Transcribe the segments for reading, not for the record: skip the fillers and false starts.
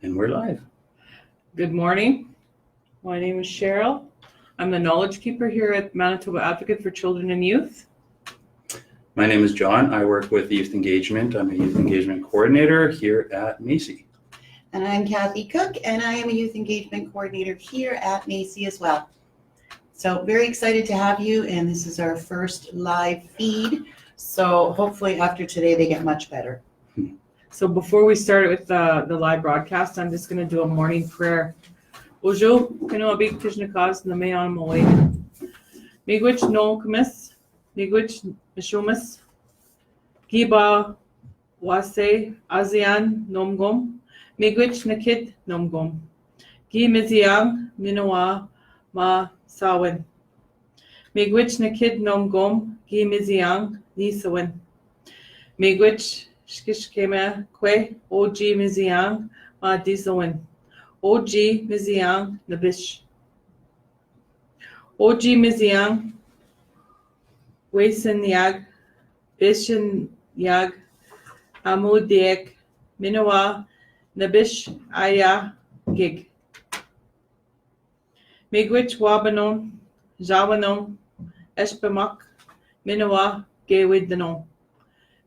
And we're live. Good morning. My name is Cheryl. I'm the knowledge keeper here at Manitoba Advocate for Children and Youth. My name is John. I work with youth engagement. I'm a youth engagement coordinator here at MACY. And I'm Kathy Cook, and I am a youth engagement coordinator here at MACY as well. So very excited to have you, and this is our first live feed. So hopefully after today they get much better. So before we start with the live broadcast, I'm just going to do a morning prayer. Ojo, kino abig tishnakas na may on maway. Migwich no kumis, migwich mishumis, giba wase azian nomgom, migwich nakid nomgom, gi miziang minawa ma sawin, migwich nakid nomgom, gi miziang nisawin, migwich shkishkema kwe oji miziang ma disawin. Oji miziang nabish. Oji miziang waisen yag bishin yag amudiek minawa nabish aya gig. Migwich wabanon jawanon espemak minawa gewiddanon.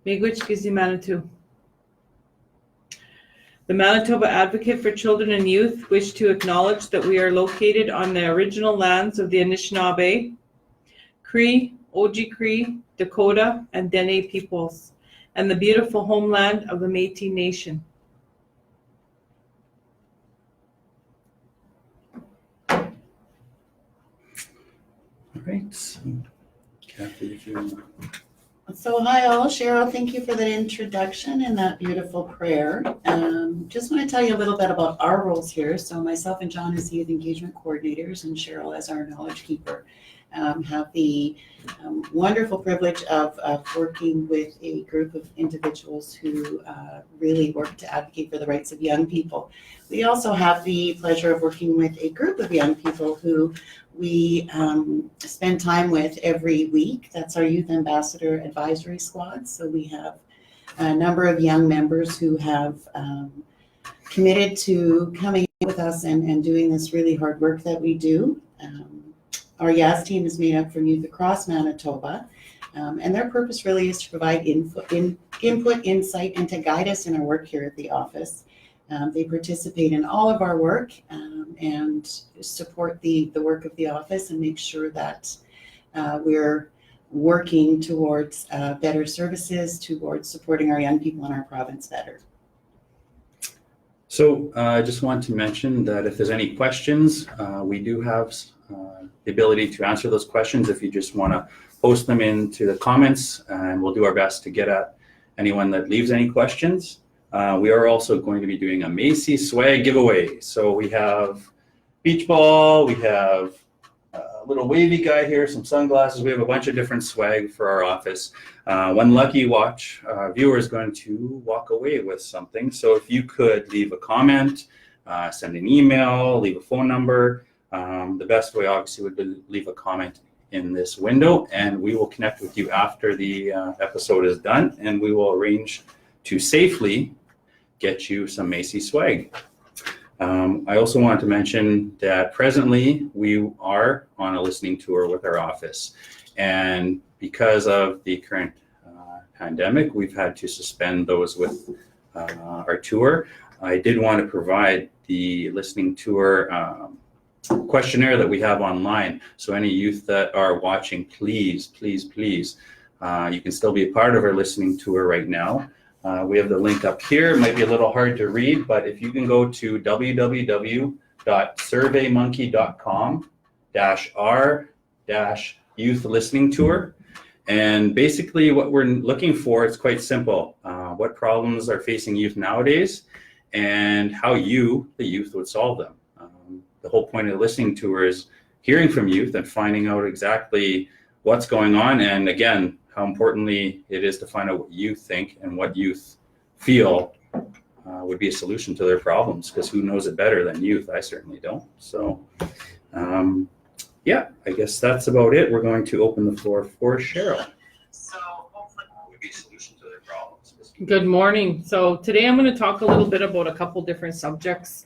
Migwich gizi Manitou. The Manitoba Advocate for Children and Youth wish to acknowledge that we are located on the original lands of the Anishinaabe, Cree, Oji-Cree, Dakota, and Dene peoples, and the beautiful homeland of the MACY Nation. All right. So, Kathy, if you want. So hi all, Cheryl, thank you for that introduction and that beautiful prayer. Just want to tell you a little bit about our roles here. So myself and John as the youth engagement coordinators and Cheryl as our knowledge keeper have the wonderful privilege of working with a group of individuals who really work to advocate for the rights of young people. We also have the pleasure of working with a group of young people who we spend time with every week. That's our Youth Ambassador Advisory Squad. So we have a number of young members who have committed to coming with us and doing this really hard work that we do. Our YAAS team is made up from youth across Manitoba, and their purpose really is to provide input, insight, and to guide us in our work here at the office. They participate in all of our work and support the work of the office and make sure that we're working towards better services, towards supporting our young people in our province better. So I just want to mention that if there's any questions, we do have the ability to answer those questions if you just want to post them into the comments, and we'll do our best to get at anyone that leaves any questions. We are also going to be doing a MACY swag giveaway. So we have beach ball, we have a little wavy guy here, some sunglasses. We have a bunch of different swag for our office. One lucky viewer is going to walk away with something. So if you could leave a comment, send an email, leave a phone number. The best way obviously would be leave a comment in this window, and we will connect with you after the episode is done, and we will arrange to safely get you some MACY swag. I also want to mention that presently we are on a listening tour with our office, and because of the current pandemic, we've had to suspend those with our tour. I did want to provide the listening tour questionnaire that we have online. So any youth that are watching, please, you can still be a part of our listening tour right now. We have the link up here. It might be a little hard to read, but if you can go to www.surveymonkey.com-r-youth listening tour. And basically what we're looking for is quite simple. What problems are facing youth nowadays and how you, the youth, would solve them. The whole point of the listening tour is hearing from youth and finding out exactly what's going on. And again, how importantly it is to find out what you think and what youth feel would be a solution to their problems, because who knows it better than youth? I certainly don't. So yeah, I guess that's about it. We're going to open the floor for Cheryl. So hopefully it would be a solution to their problems, because Good morning. So today I'm going to talk a little bit about a couple different subjects.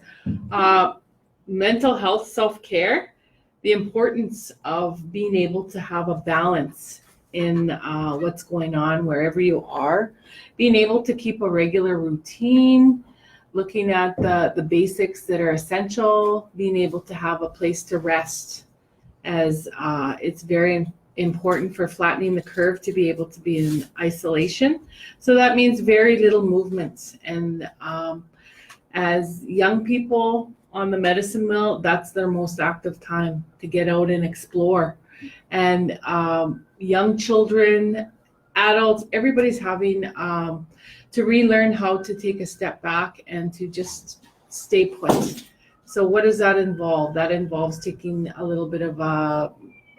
Mental health, self-care, the importance of being able to have a balance in what's going on wherever you are, being able to keep a regular routine, looking at the basics that are essential, being able to have a place to rest, as it's very important for flattening the curve to be able to be in isolation. So that means very little movement. And as young people on the medicine mill, that's their most active time, to get out and explore. And young children, adults, everybody's having to relearn how to take a step back and to just stay put. So what does that involve? That involves taking a little bit of a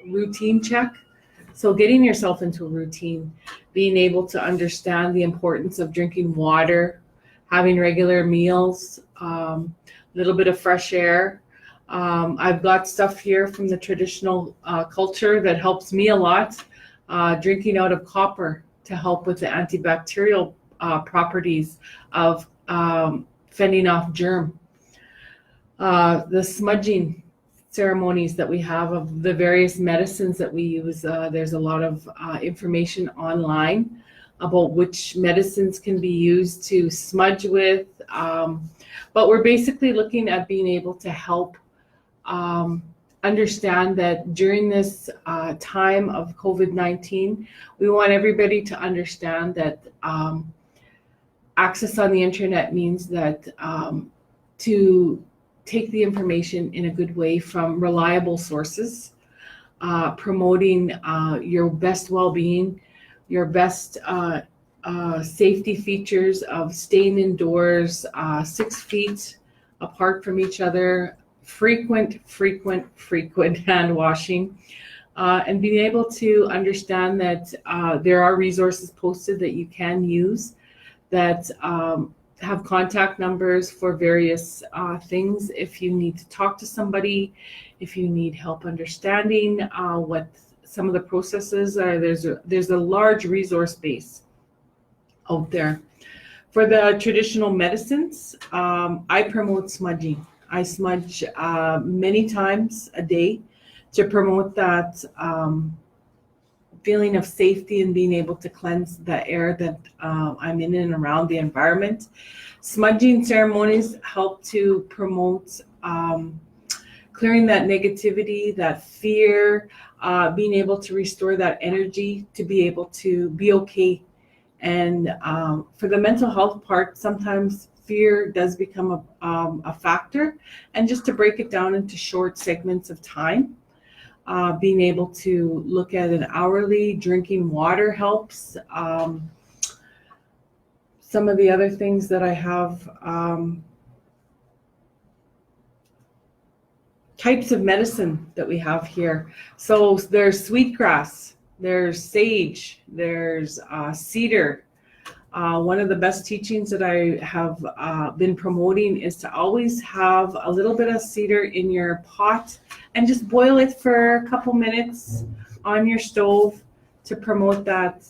routine check. So getting yourself into a routine, being able to understand the importance of drinking water, having regular meals, a little bit of fresh air. I've got stuff here from the traditional culture that helps me a lot. Drinking out of copper to help with the antibacterial properties of fending off germ. The smudging ceremonies that we have of the various medicines that we use. There's a lot of information online about which medicines can be used to smudge with. But we're basically looking at being able to help understand that during this time of COVID-19, we want everybody to understand that access on the internet means that to take the information in a good way from reliable sources, promoting your best well-being, your best safety features of staying indoors, 6 feet apart from each other, frequent hand washing, and being able to understand that there are resources posted that you can use that have contact numbers for various things. If you need to talk to somebody, if you need help understanding what some of the processes are, there's a large resource base out there. For the traditional medicines, I promote smudging. I smudge many times a day to promote that feeling of safety and being able to cleanse the air that I'm in and around the environment. Smudging ceremonies help to promote clearing that negativity, that fear, being able to restore that energy to be able to be okay. And for the mental health part, sometimes fear does become a factor. And just to break it down into short segments of time, being able to look at an hourly, drinking water helps. Some of the other things that I have, types of medicine that we have here. So there's sweetgrass, there's sage, there's cedar. One of the best teachings that I have been promoting is to always have a little bit of cedar in your pot and just boil it for a couple minutes on your stove to promote that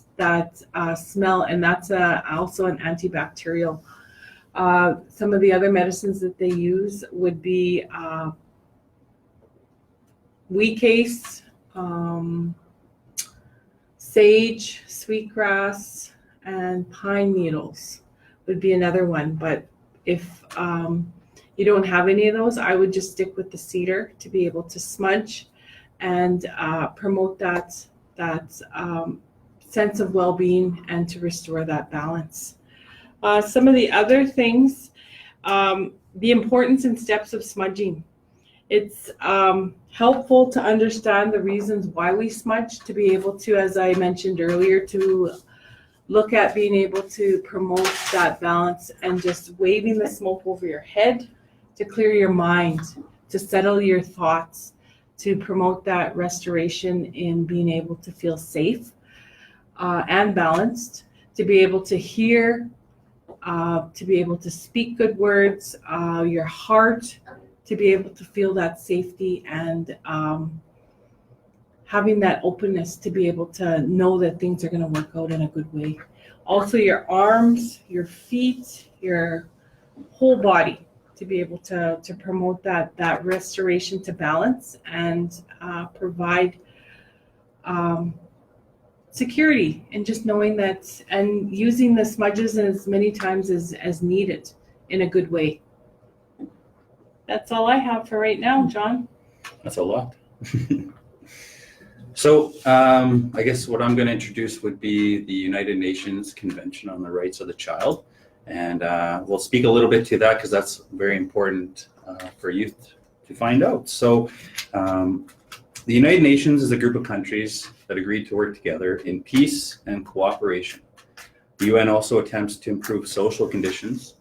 smell, and that's also an antibacterial. Some of the other medicines that they use would be YAAS, sage, sweetgrass, and pine needles would be another one. But if you don't have any of those, I would just stick with the cedar to be able to smudge and promote that sense of well-being and to restore that balance. Some of the other things, the importance and steps of smudging. It's helpful to understand the reasons why we smudge, to be able to, as I mentioned earlier, to look at being able to promote that balance and just waving the smoke over your head to clear your mind, to settle your thoughts, to promote that restoration in being able to feel safe and balanced, to be able to hear, to be able to speak good words, your heart, to be able to feel that safety and having that openness to be able to know that things are going to work out in a good way. also your arms, your feet, your whole body, to be able to promote that restoration to balance and provide security, and just knowing that, and using the smudges as many times as needed in a good way. That's all I have for right now, John. That's a lot. So I guess what I'm going to introduce would be the United Nations Convention on the Rights of the Child. And we'll speak a little bit to that because that's very important for youth to find out. So the United Nations is a group of countries that agreed to work together in peace and cooperation. The UN also attempts to improve social conditions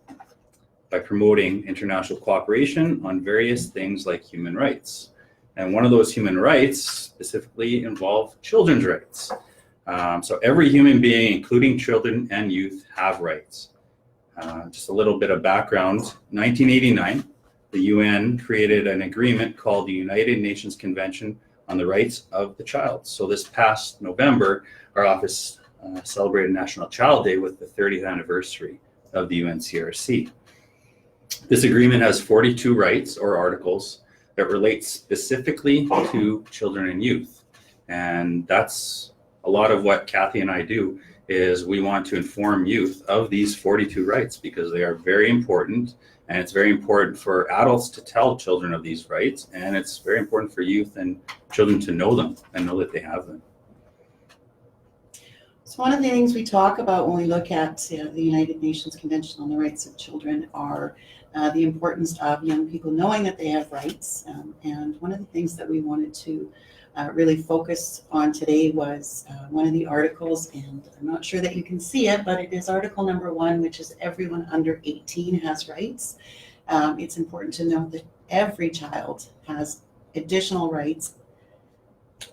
by promoting international cooperation on various things like human rights. And one of those human rights specifically involve children's rights. So every human being, including children and youth, have rights. Just a little bit of background. 1989, the UN created an agreement called the United Nations Convention on the Rights of the Child. So this past November, our office celebrated National Child Day with the 30th anniversary of the UNCRC. This agreement has 42 rights or articles that relate specifically to children and youth. And that's a lot of what Kathy and I do, is we want to inform youth of these 42 rights because they are very important, and it's very important for adults to tell children of these rights, and it's very important for youth and children to know them and know that they have them. So one of the things we talk about when we look at the United Nations Convention on the Rights of Children are the importance of young people knowing that they have rights. And one of the things that we wanted to really focus on today was one of the articles, and I'm not sure that you can see it, but it is article number 1, which is everyone under 18 has rights. It's important to note that every child has additional rights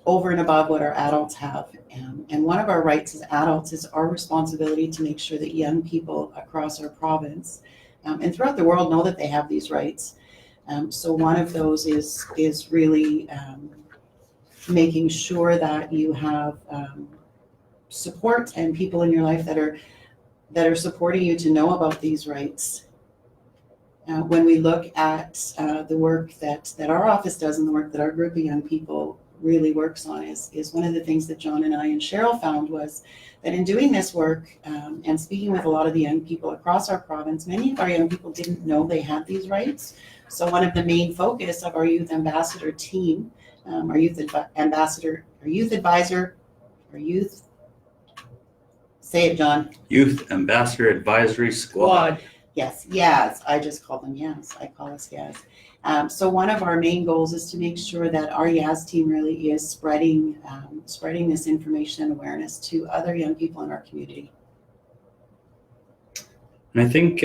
over and above what our adults have. And one of our rights as adults is our responsibility to make sure that young people across our province and throughout the world know that they have these rights. So one of those is really making sure that you have support and people in your life that are supporting you to know about these rights. When we look at the work that our office does and the work that our group of young people really works on is one of the things that John and I and Cheryl found was that in doing this work and speaking with a lot of the young people across our province, many of our young people didn't know they had these rights. So one of the main focus of our youth ambassador team, our youth ambassador, our youth advisor, our youth, say it, John. Youth Ambassador Advisory Squad. Yes, YAAS. I just call them YAAS. I call us YAAS. So one of our main goals is to make sure that our YAAS team really is spreading this information and awareness to other young people in our community. And I think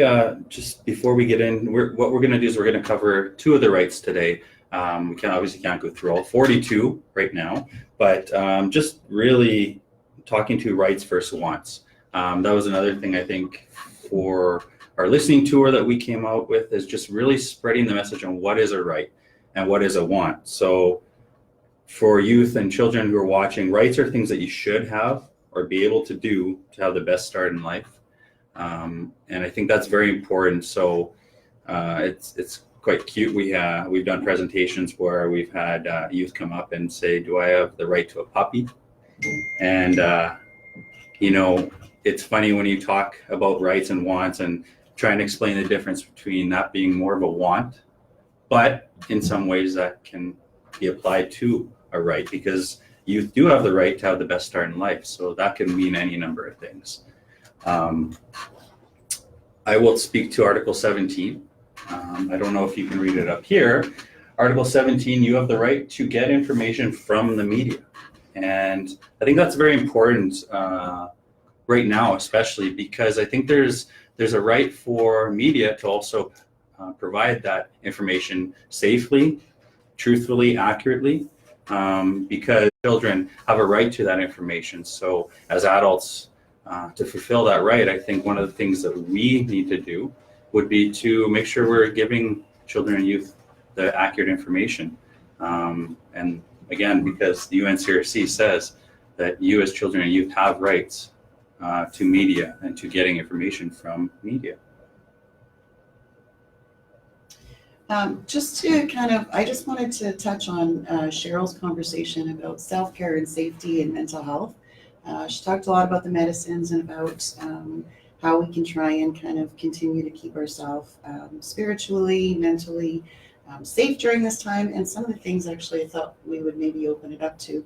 just before we get in, what we're going to do is we're going to cover 2 of the rights today. We obviously can't go through all 42 right now, but just really talking to rights versus wants. That was another thing I think for our listening tour that we came out with, is just really spreading the message on what is a right and what is a want. So for youth and children who are watching, rights are things that you should have or be able to do to have the best start in life. And I think that's very important. So it's quite cute. We've done presentations where we've had youth come up and say, do I have the right to a puppy? And, it's funny when you talk about rights and wants and try and explain the difference between that being more of a want, but in some ways that can be applied to a right, because youth do have the right to have the best start in life. So that can mean any number of things. I will speak to Article 17. I don't know if you can read it up here. Article 17, you have the right to get information from the media. And I think that's very important right now, especially because I think there's a right for media to also provide that information safely, truthfully, accurately, because children have a right to that information. So as adults, to fulfill that right, I think one of the things that we need to do would be to make sure we're giving children and youth the accurate information. And again, because the UNCRC says that you as children and youth have rights to media and to getting information from media. Just to I just wanted to touch on Cheryl's conversation about self-care and safety and mental health. She talked a lot about the medicines and about how we can try and kind of continue to keep ourselves spiritually, mentally safe during this time. And some of the things actually I thought we would maybe open it up to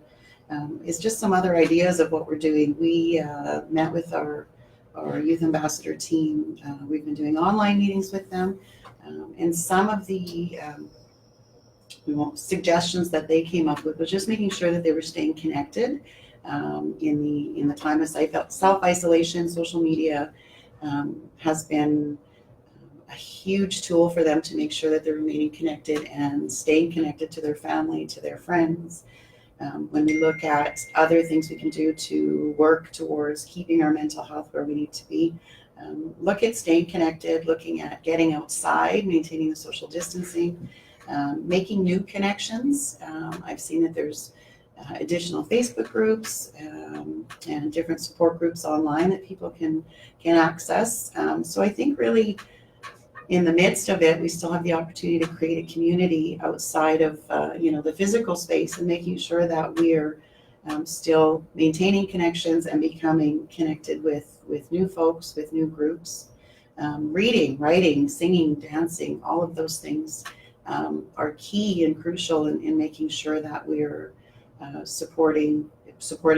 is just some other ideas of what we're doing. We met with our youth ambassador team. We've been doing online meetings with them. And some of the suggestions that they came up with was just making sure that they were staying connected in the time of self-isolation. Social media has been a huge tool for them to make sure that they're remaining connected and staying connected to their family, to their friends. When we look at other things we can do to work towards keeping our mental health where we need to be, look at staying connected, looking at getting outside, maintaining the social distancing, making new connections. I've seen that there's additional Facebook groups and different support groups online that people can access. So I think really in the midst of it, we still have the opportunity to create a community outside of the physical space and making sure that we're still maintaining connections and becoming connected with new folks, with new groups. Reading, writing, singing, dancing, all of those things are key and crucial in making sure that we're supporting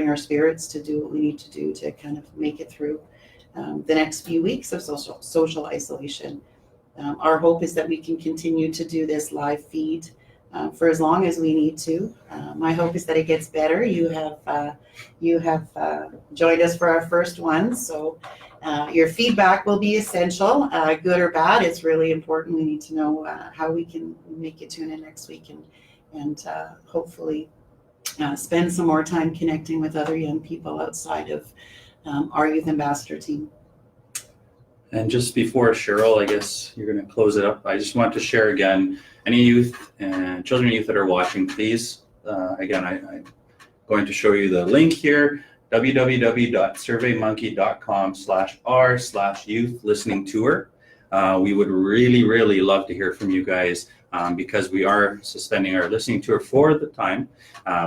our spirits to do what we need to do to kind of make it through the next few weeks of social isolation. Our hope is that we can continue to do this live feed for as long as we need to. My hope is that it gets better. You have joined us for our first one, so your feedback will be essential, good or bad. It's really important. We need to know how we can make it tune in next week and hopefully spend some more time connecting with other young people outside of our youth ambassador team. And just before Cheryl, I guess you're going to close it up. I just want to share again, any youth and children and youth that are watching, please, again, I'm going to show you the link here, www.surveymonkey.com/r/youth listening tour. We would really, really love to hear from you guys because we are suspending our listening tour for the time.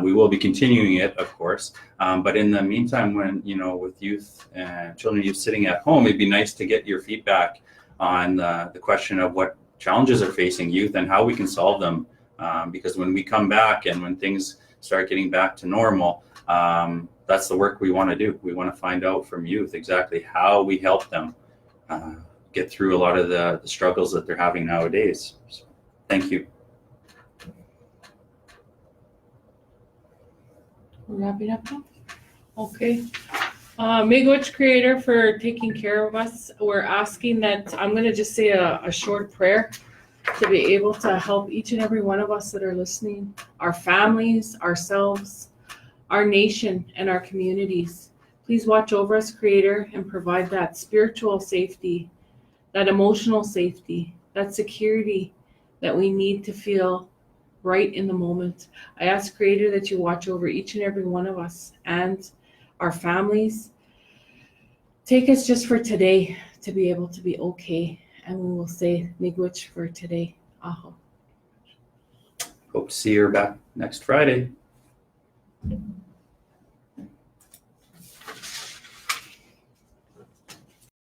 We will be continuing it, of course. But in the meantime, when, with youth and children and youth sitting at home, it'd be nice to get your feedback on the question of what challenges are facing youth and how we can solve them. Because when we come back and when things start getting back to normal, that's the work we want to do. We want to find out from youth exactly how we help them get through a lot of the struggles that they're having nowadays. So, thank you. We're wrapping up now? Okay. Miigwech Creator, for taking care of us. We're asking that, I'm going to just say a short prayer to be able to help each and every one of us that are listening, our families, ourselves, our nation, and our communities. Please watch over us, Creator, and provide that spiritual safety, that emotional safety, that security that we need to feel right in the moment. I ask, Creator, that you watch over each and every one of us and our families. Take us just for today to be able to be okay. And we will say Miigwech for today. Aho. Hope to see you back next Friday.